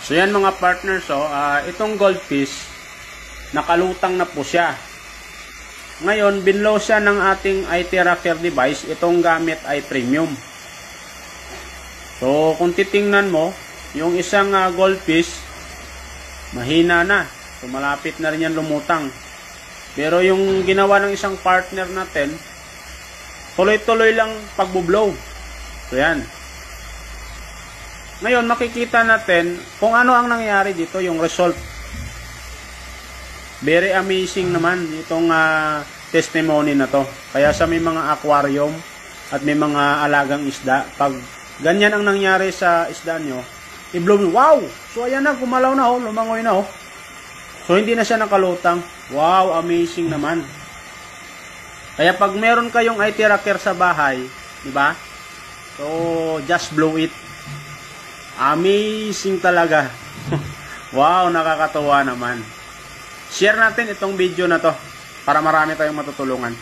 So yan mga partners, itong goldfish, nakalutang na po siya. Ngayon, binlow siya ng ating IT Rocker device. Itong gamit ay premium. So kung titingnan mo, yung isang goldfish, mahina na. So malapit na rin yan lumutang. Pero yung ginawa ng isang partner natin, tuloy-tuloy lang pagbublow. So yan. Ngayon, makikita natin kung ano ang nangyari dito, yung result. Very amazing naman itong testimony na to. Kaya sa may mga aquarium at may mga alagang isda, pag ganyan ang nangyari sa isda nyo, i-blow mo, wow! So ayan na, gumalaw na lumangoy na So hindi na siya nakalutang. Wow, amazing naman. Kaya pag meron kayong IT Rocker sa bahay, di ba? So just blow it. Amazing talaga. Wow, nakakatuwa naman. Share natin itong video na to para marami tayong matutulungan.